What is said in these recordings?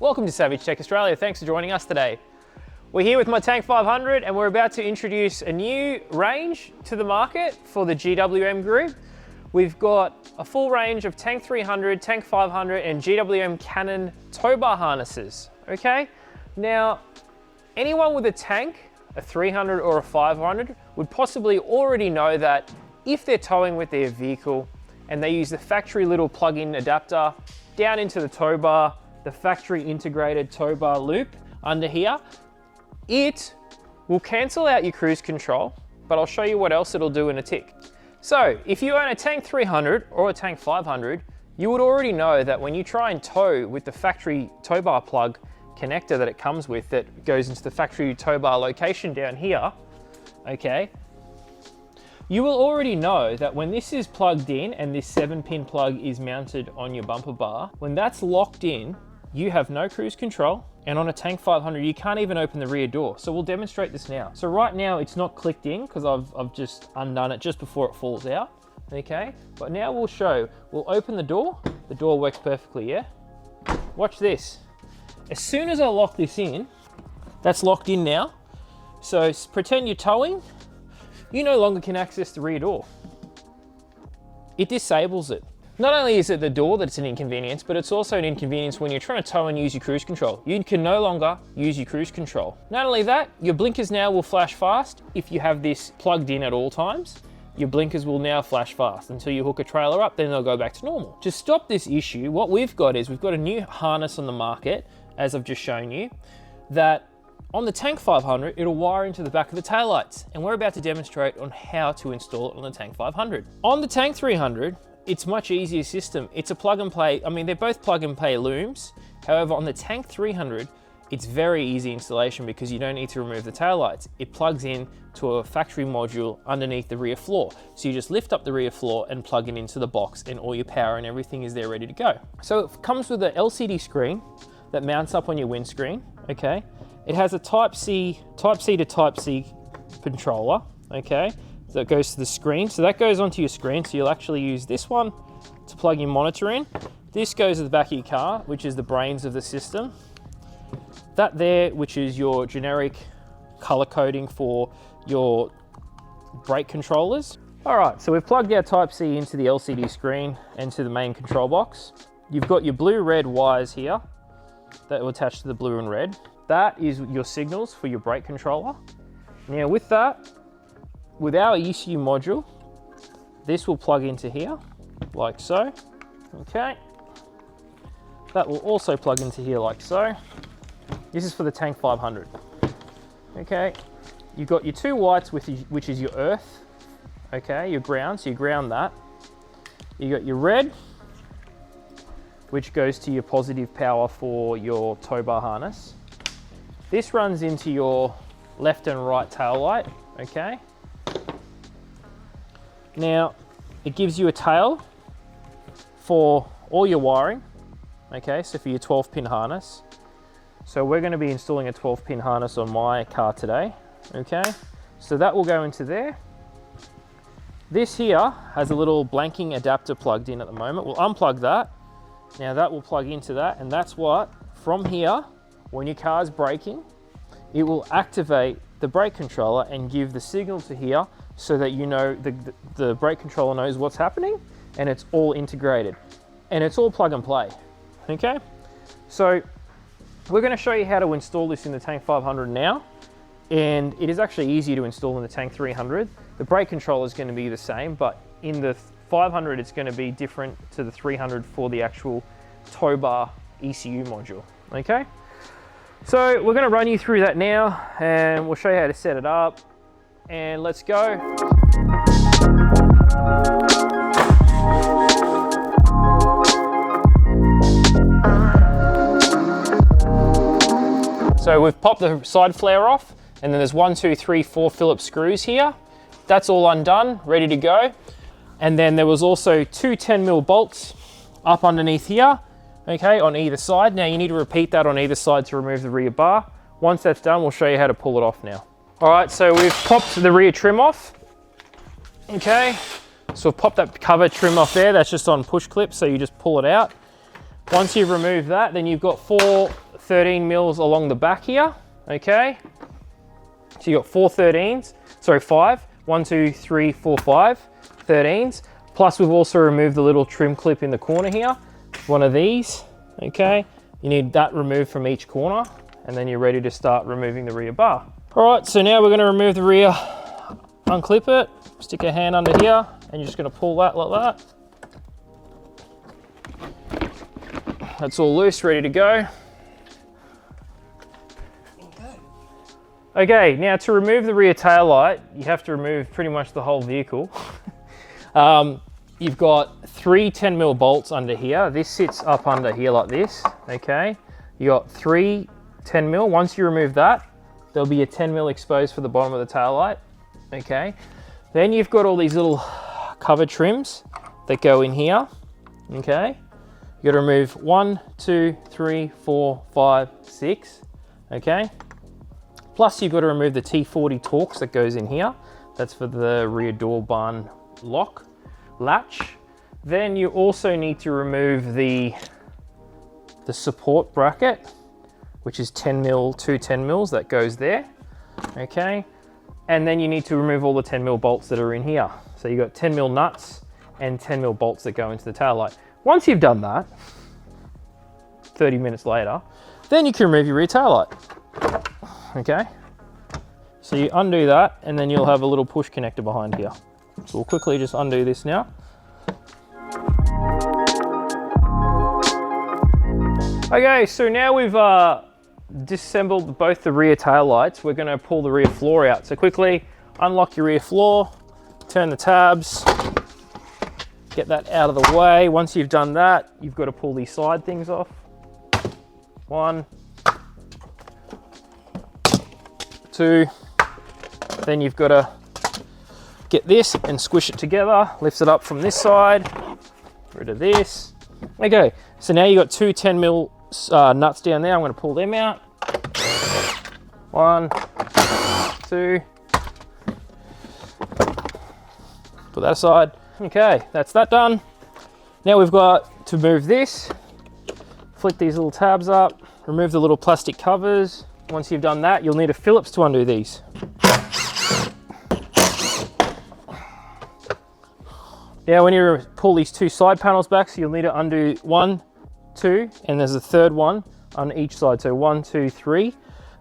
Welcome to Savage Tech Australia. Thanks for joining us today. We're here with my Tank 500 and we're about to introduce a new range to the market for the GWM group. We've got a full range of Tank 300, Tank 500 and GWM Canon tow bar harnesses, okay? Now, anyone with a tank, a 300 or a 500, would possibly already know that if they're towing with their vehicle and they use the factory little plug-in adapter down into the tow bar, the factory integrated tow bar loop under here, it will cancel out your cruise control, but I'll show you what else it'll do in a tick. So if you own a Tank 300 or a Tank 500, you would already know that when you try and tow with the factory tow bar plug connector that it comes with that goes into the factory tow bar location down here, okay, you will already know that when this is plugged in and this 7-pin plug is mounted on your bumper bar, when that's locked in, you have no cruise control, and on a Tank 500, you can't even open the rear door. So we'll demonstrate this now. So right now it's not clicked in because I've just undone it just before it falls out, okay? But now we'll show, we'll open the door works perfectly, yeah? Watch this. As soon as I lock this in, that's locked in now. So pretend you're towing, you no longer can access the rear door. It disables it. Not only is it the door that's an inconvenience, but it's also an inconvenience when you're trying to tow and use your cruise control. You can no longer use your cruise control. Not only that, your blinkers now will flash fast. If you have this plugged in at all times, your blinkers will now flash fast until you hook a trailer up, then they'll go back to normal. To stop this issue, what we've got is we've got a new harness on the market, as I've just shown you, that on the Tank 500, it'll wire into the back of the taillights, and we're about to demonstrate on how to install it on the Tank 500. On the Tank 300, it's a much easier system. It's a plug and play, I mean, they're both plug and play looms. However, on the Tank 300, it's very easy installation because you don't need to remove the taillights. It plugs in to a factory module underneath the rear floor. So you just lift up the rear floor and plug it into the box, and all your power and everything is there ready to go. So it comes with an LCD screen that mounts up on your windscreen, okay? It has a Type-C to Type-C controller, okay? That goes to the screen. So that goes onto your screen. So you'll actually use this one to plug your monitor in. This goes to the back of your car, which is the brains of the system. That there, which is your generic color coding for your brake controllers. All right, so we've plugged our Type-C into the LCD screen and to the main control box. You've got your blue-red wires here that will attach to the blue and red. That is your signals for your brake controller. Now with that, with our ECU module, this will plug into here, like so, okay? That will also plug into here like so. This is for the Tank 500, okay? You've got your two whites, which is your earth, okay, your ground, so you ground that. You got your red, which goes to your positive power for your tow bar harness. This runs into your left and right tail light, okay? Now, it gives you a tail for all your wiring, okay? So for your 12-pin harness. So we're gonna be installing a 12-pin harness on my car today, okay? So that will go into there. This here has a little blanking adapter plugged in at the moment. We'll unplug that. Now that will plug into that, and that's what, from here, when your car's braking, it will activate the brake controller and give the signal to here so that you know the brake controller knows what's happening, and it's all integrated. And it's all plug and play, okay? So we're gonna show you how to install this in the Tank 500 now, and it is actually easier to install in the Tank 300. The brake controller is gonna be the same, but in the 500, it's gonna be different to the 300 for the actual tow bar ECU module, okay? So we're gonna run you through that now, and we'll show you how to set it up, and let's go. So we've popped the side flare off, and then there's 1, 2, 3, 4 Phillips screws here. That's all undone, ready to go. And then there was also two 10mm bolts up underneath here, okay, on either side. Now you need to repeat that on either side to remove the rear bar. Once that's done, we'll show you how to pull it off now. All right, so we've popped the rear trim off, okay. So we've popped that cover trim off there. That's just on push clips, so you just pull it out. Once you've removed that, then you've got four 13 mils along the back here, okay? So you got 4 13s, sorry, 5. 1, 2, 3, 4, 5, 13s. Plus we've also removed the little trim clip in the corner here, one of these, okay? You need that removed from each corner, and then you're ready to start removing the rear bar. All right, so now we're gonna remove the rear, unclip it, stick a hand under here, and you're just gonna pull that like that. That's all loose, ready to go. Okay, now to remove the rear tail light, you have to remove pretty much the whole vehicle. You've got 3 10mm bolts under here. This sits up under here like this, okay? You got 3 10mm. Once you remove that, there'll be a 10mm exposed for the bottom of the tail light, okay? Then you've got all these little cover trims that go in here, okay? You gotta remove 1, 2, 3, 4, 5, 6, okay? Plus you've got to remove the T40 Torx that goes in here. That's for the rear door barn lock, latch. Then you also need to remove the support bracket, which is 10mm, 2 10mm that goes there, okay? And then you need to remove all the 10mm bolts that are in here. So you've got 10mm nuts and 10mm bolts that go into the tail light. Once you've done that, 30 minutes later, then you can remove your rear tail light. Okay, so you undo that and then you'll have a little push connector behind here. So we'll quickly just undo this now. Okay, so now we've disassembled both the rear tail lights. We're going to pull the rear floor out. So quickly unlock your rear floor, turn the tabs, get that out of the way. Once you've done that, you've got to pull these side things off. 1, 2, then you've got to get this and squish it together, lift it up from this side, rid of this. Okay, so now you've got 2 10mm nuts down there. I'm going to pull them out. 1, 2, put that aside. Okay, that's that done. Now we've got to move this, flick these little tabs up, remove the little plastic covers. Once you've done that, you'll need a Phillips to undo these. Now when you pull these 2 side panels back, so you'll need to undo 1, 2, and there's a third one on each side. So 1, 2, 3,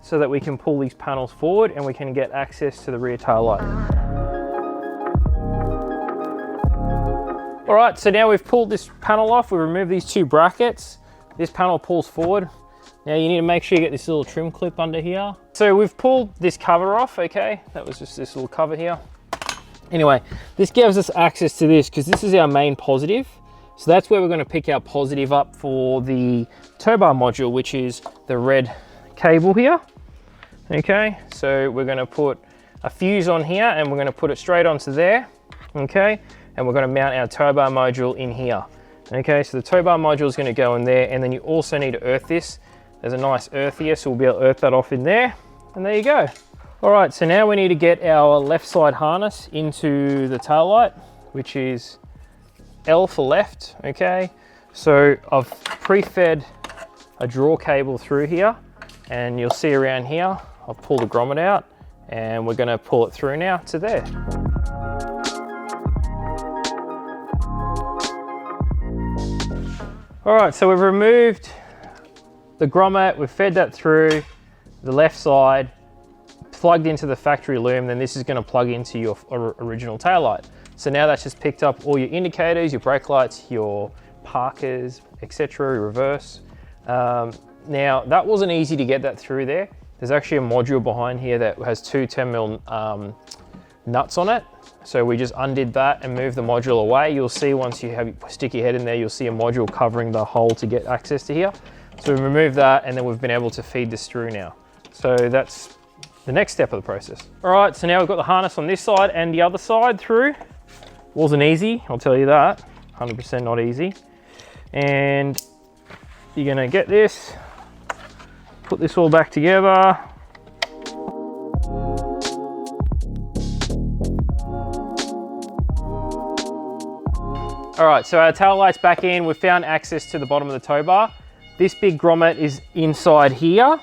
so that we can pull these panels forward and we can get access to the rear tail light. All right, so now we've pulled this panel off. We removed these 2 brackets. This panel pulls forward. Now you need to make sure you get this little trim clip under here. So we've pulled this cover off, okay? That was just this little cover here. Anyway, this gives us access to this because this is our main positive. So that's where we're going to pick our positive up for the tow bar module, which is the red cable here. Okay, so we're going to put a fuse on here and we're going to put it straight onto there. Okay, and we're going to mount our tow bar module in here. Okay, so the tow bar module is going to go in there, and then you also need to earth this. There's a nice earth here, so we'll be able to earth that off in there, and there you go. All right, so now we need to get our left side harness into the tail light, which is L for left, okay? So I've pre-fed a draw cable through here, and you'll see around here, I'll pull the grommet out, and we're gonna pull it through now to there. All right, so we've removed the grommet, we've fed that through the left side, plugged into the factory loom, then this is going to plug into your original taillight. So now that's just picked up all your indicators, your brake lights, your parkers, etc., reverse. Now that wasn't easy to get that through there. There's actually a module behind here that has 2 10mm nuts on it. So we just undid that and moved the module away. You'll see once you stick your head in there, you'll see a module covering the hole to get access to here. So we removed that and then we've been able to feed this through now. So that's the next step of the process. All right, so now we've got the harness on this side and the other side through. Wasn't easy, I'll tell you that. 100% not easy. And you're gonna get this, put this all back together. All right, so our tail light's back in. We've found access to the bottom of the tow bar. this big grommet is inside here.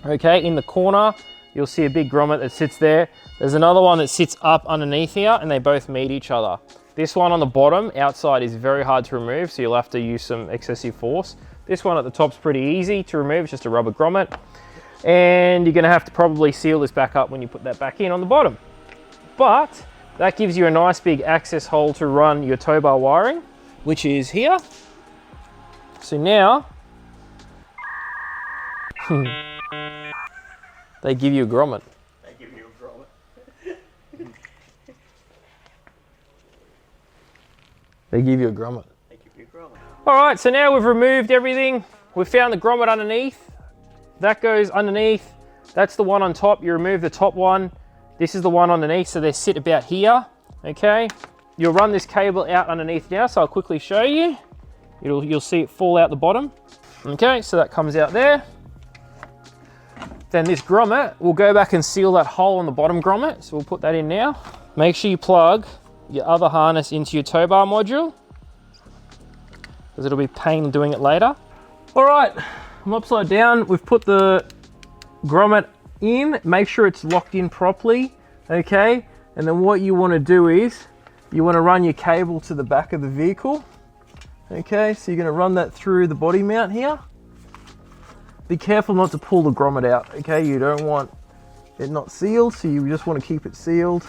Okay, in the corner, you'll see a big grommet that sits there. There's another one that sits up underneath here, and they both meet each other. This one on the bottom, outside, is very hard to remove, so you'll have to use some excessive force. This one at the top's pretty easy to remove, it's just a rubber grommet. And you're gonna have to probably seal this back up when you put that back in on the bottom. But that gives you a nice big access hole to run your tow bar wiring, which is here. So now, they give you a grommet. They give you a grommet. They give you a grommet. They give you a grommet. All right, so now we've removed everything. We've found the grommet underneath. That goes underneath. That's the one on top. You remove the top one. This is the one underneath, so they sit about here, okay? You'll run this cable out underneath now, so I'll quickly show you. You'll see it fall out the bottom. Okay, so that comes out there. Then this grommet, we'll go back and seal that hole on the bottom grommet, so we'll put that in now. Make sure you plug your other harness into your tow bar module, because it'll be a pain doing it later. All right, I'm upside down. We've put the grommet in, make sure it's locked in properly, okay? And then what you want to do is, you want to run your cable to the back of the vehicle, okay? So you're going to run that through the body mount here. Be careful not to pull the grommet out, okay? You don't want it not sealed, so you just want to keep it sealed.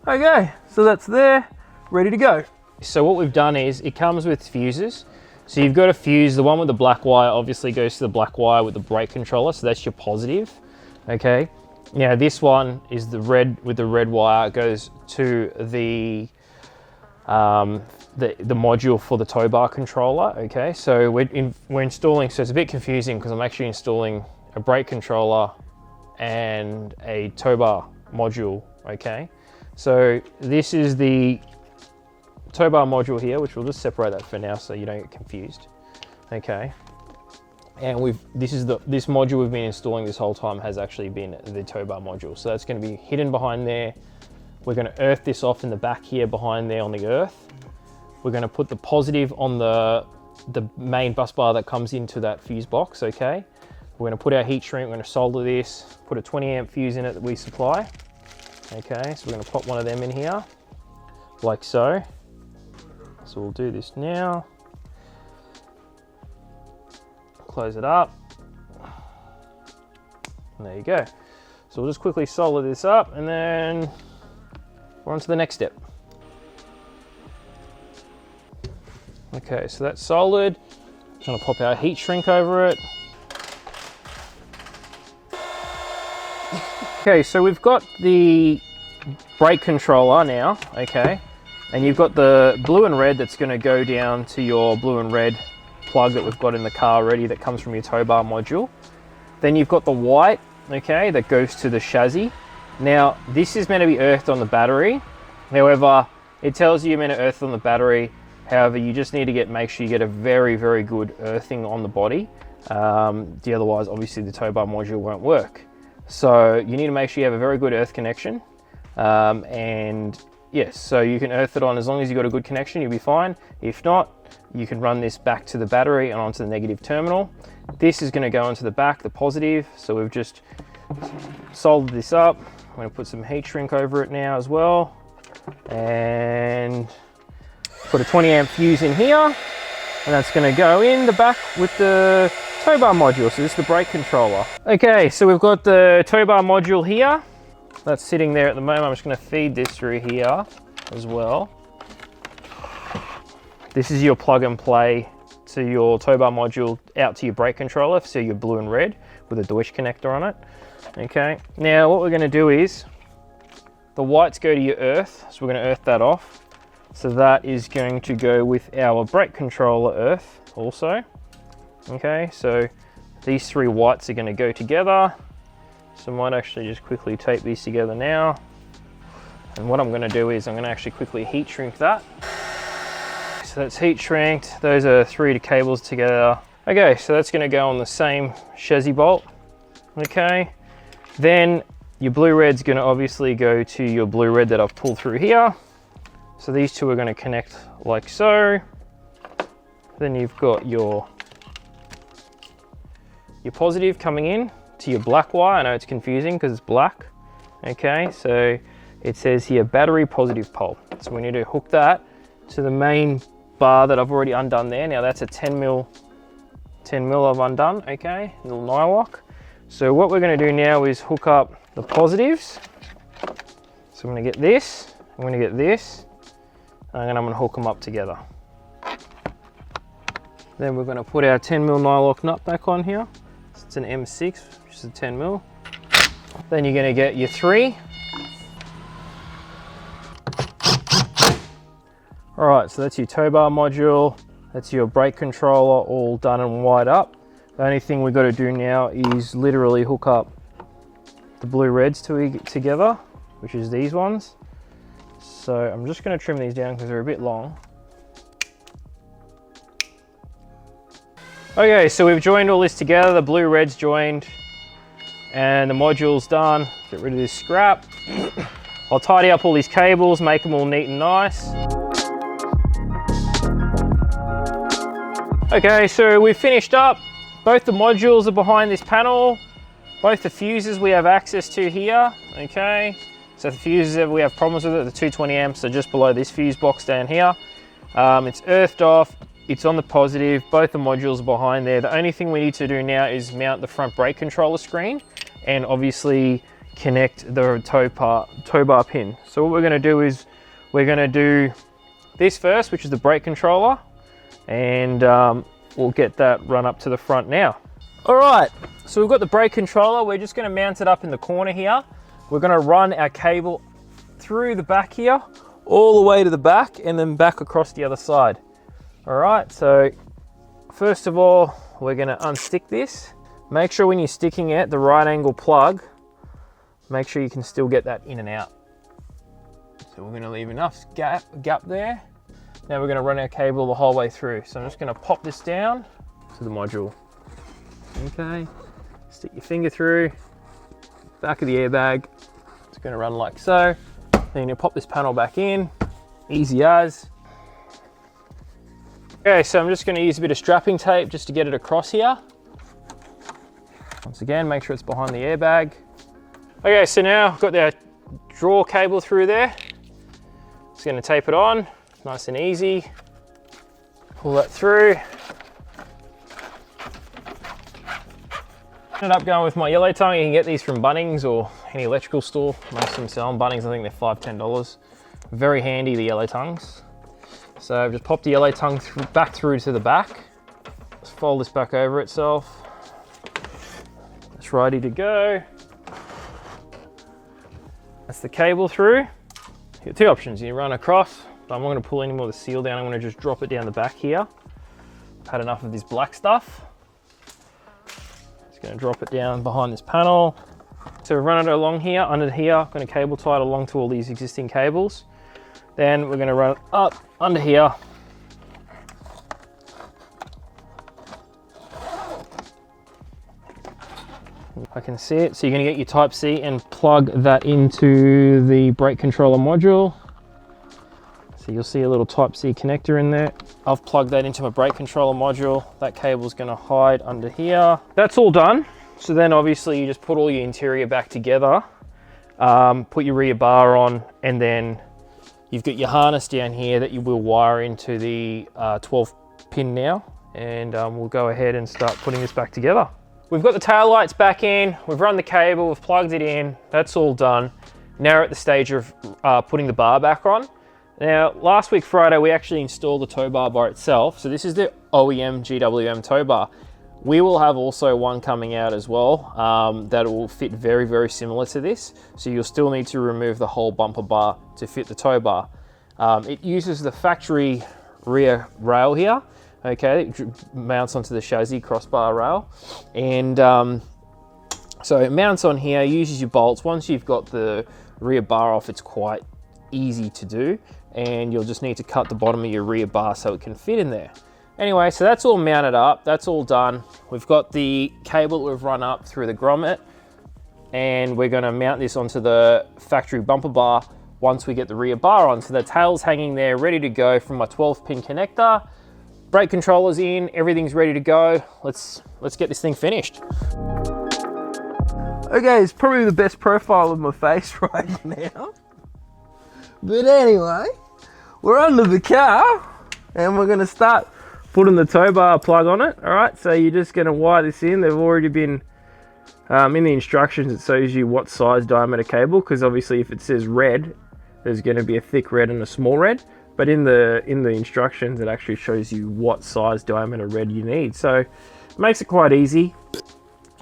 Okay, so that's there, ready to go. So what we've done is, it comes with fuses. So you've got a fuse, the one with the black wire obviously goes to the black wire with the brake controller, so that's your positive, okay? Now this one is the red with the red wire, goes to the module for the tow bar controller, okay? So we're installing, so it's a bit confusing because I'm actually installing a brake controller and a tow bar module, okay? So this is the tow bar module here, which we'll just separate that for now so you don't get confused, okay? And this module we've been installing this whole time has actually been the tow bar module, so that's going to be hidden behind there. We're going to earth this off in the back here behind there on the earth. We're going to put the positive on the main bus bar that comes into that fuse box, okay? We're going to put our heat shrink, we're going to solder this, put a 20 amp fuse in it that we supply, okay? So we're going to pop one of them in here, like so. So we'll do this now. Close it up. And there you go. So we'll just quickly solder this up and then we're on to the next step. Okay, so that's soldered. I'm gonna pop our heat shrink over it. Okay, so we've got the brake controller now, okay? And you've got the blue and red that's gonna go down to your blue and red plug that we've got in the car already that comes from your tow bar module. Then you've got the white, okay, that goes to the chassis. Now, this is meant to be earthed on the battery. However, it tells you you're meant to earth on the battery. However, you just need to make sure you get a very, very good earthing on the body. Otherwise, obviously, the tow bar module won't work. So you need to make sure you have a very good earth connection. And yes, so you can earth it on as long as you've got a good connection, you'll be fine. If not, you can run this back to the battery and onto the negative terminal. This is going to go into the back, the positive. So we've just soldered this up. I'm going to put some heat shrink over it now as well. And put a 20 amp fuse in here. And that's going to go in the back with the tow bar module. So this is the brake controller. Okay, so we've got the tow bar module here. That's sitting there at the moment. I'm just going to feed this through here as well. This is your plug and play to your tow bar module out to your brake controller, so your blue and red with a Deutsch connector on it. Okay, now what we're going to do is the whites go to your earth, so we're going to earth that off. So that is going to go with our brake controller earth also. Okay, so these three whites are going to go together. So I might actually just quickly tape these together now. And what I'm going to do is I'm going to actually quickly heat shrink that. So that's heat shrinked. Those are 3 cables together. Okay, so that's going to go on the same chassis bolt. Okay, then your blue red's going to obviously go to your blue red that I've pulled through here. So these two are going to connect like so. Then you've got your your positive coming in to your black wire. I know it's confusing because it's black. Okay, so it says here battery positive pole. So we need to hook that to the main bar that I've already undone there. Now that's a 10 mil I've undone, okay, little nylock. So what we're gonna do now is hook up the positives. So I'm gonna get this, I'm gonna get this, and then I'm gonna hook them up together. Then we're gonna put our 10 mil nylock nut back on here. It's an M6, which is a 10 mil. Then you're gonna get your 3. All right, so that's your tow bar module, that's your brake controller all done and wired up. The only thing we've got to do now is literally hook up the blue reds together, which is these ones. So I'm just going to trim these down because they're a bit long. Okay, so we've joined all this together, the blue red's joined and the module's done. Get rid of this scrap. I'll tidy up all these cables, make them all neat and nice. Okay, so we've finished up. Both the modules are behind this panel. Both the fuses we have access to here, okay? So the fuses that we have problems with it, the 220 amps are just below this fuse box down here. It's earthed off, it's on the positive, both the modules are behind there. The only thing we need to do now is mount the front brake controller screen and obviously connect the tow bar pin. So what we're gonna do is we're gonna do this first, which is the brake controller, and we'll get that run up to the front now. All right, so we've got the brake controller. We're just gonna mount it up in the corner here. We're gonna run our cable through the back here, all the way to the back, and then back across the other side. All right, so first of all, we're gonna unstick this. Make sure when you're sticking it, the right angle plug, make sure you can still get that in and out. So we're gonna leave enough gap there. Now we're gonna run our cable the whole way through. So I'm just gonna pop this down to the module. Okay, stick your finger through, back of the airbag. It's gonna run like so. Then you pop this panel back in, easy as. Okay, so I'm just gonna use a bit of strapping tape just to get it across here. Once again, make sure it's behind the airbag. Okay, so now I've got the draw cable through there. Just gonna tape it on. Nice and easy. Pull that through. Ended up going with my yellow tongue. You can get these from Bunnings or any electrical store. Most of them sell them. Bunnings, I think they're $5, $10. Very handy, the yellow tongues. So I've just popped the yellow tongue back through to the back. Let's fold this back over itself. It's ready to go. That's the cable through. You got two options. You run across. I'm not going to pull any more of the seal down. I'm going to just drop it down the back here. I've had enough of this black stuff. Just going to drop it down behind this panel. So run it along here, under here. I'm going to cable tie it along to all these existing cables. Then we're going to run it up under here. I can see it. So you're going to get your Type C and plug that into the brake controller module. So you'll see a little Type C connector in there. I've plugged that into my brake controller module. That cable's gonna hide under here. That's all done. So then obviously you just put all your interior back together, put your rear bar on, and then you've got your harness down here that you will wire into the 12 pin now. And we'll go ahead and start putting this back together. We've got the tail lights back in, we've run the cable, we've plugged it in, that's all done. Now we're at the stage of putting the bar back on. Now, last week Friday, we actually installed the tow bar by itself. So this is the OEM GWM tow bar. We will have also one coming out as well that will fit very, very similar to this. So you'll still need to remove the whole bumper bar to fit the tow bar. It uses the factory rear rail here, okay, it mounts onto the chassis crossbar rail. And so it mounts on here, uses your bolts. Once you've got the rear bar off, it's quite easy to do. And you'll just need to cut the bottom of your rear bar so it can fit in there. Anyway, so that's all mounted up, that's all done. We've got the cable that we've run up through the grommet, and we're gonna mount this onto the factory bumper bar once we get the rear bar on. So the tail's hanging there, ready to go from my 12 pin connector. Brake controller's in, everything's ready to go. Let's get this thing finished. Okay, it's probably the best profile of my face right now. But anyway, we're under the car and we're gonna start putting the tow bar plug on it. All right, so you're just gonna wire this in. They've already been, in the instructions, it shows you what size diameter cable, because obviously if it says red, there's gonna be a thick red and a small red. But in the instructions, it actually shows you what size diameter red you need. So it makes it quite easy.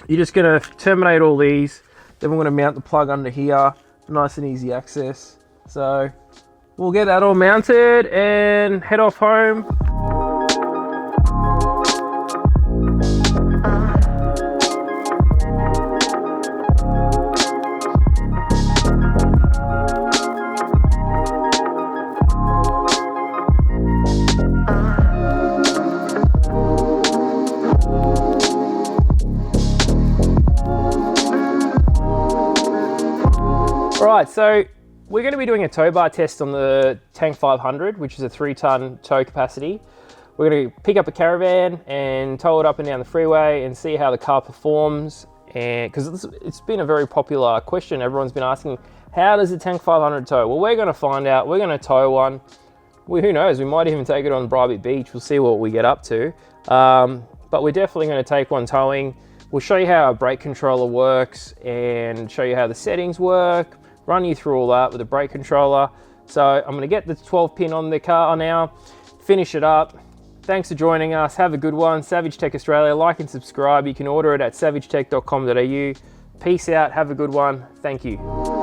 You're just gonna terminate all these. Then we're gonna mount the plug under here. Nice and easy access. So we'll get that all mounted and head off home. Alright, so we're going to be doing a tow bar test on the Tank 500, which is a 3-ton tow capacity. We're going to pick up a caravan and tow it up and down the freeway and see how the car performs. And because it's been a very popular question, everyone's been asking, how does the Tank 500 tow? Well, we're going to find out. We're going to tow one. Well, who knows? We might even take it on Bribey Beach. We'll see what we get up to. But we're definitely going to take one towing. We'll show you how our brake controller works and show you how the settings work. Run you through all that with a brake controller. So I'm going to get the 12 pin on the car now, finish it up. Thanks for joining us. Have a good one. Savage Tech Australia. Like and subscribe. You can order it at savagetech.com.au. Peace out. Have a good one. Thank you.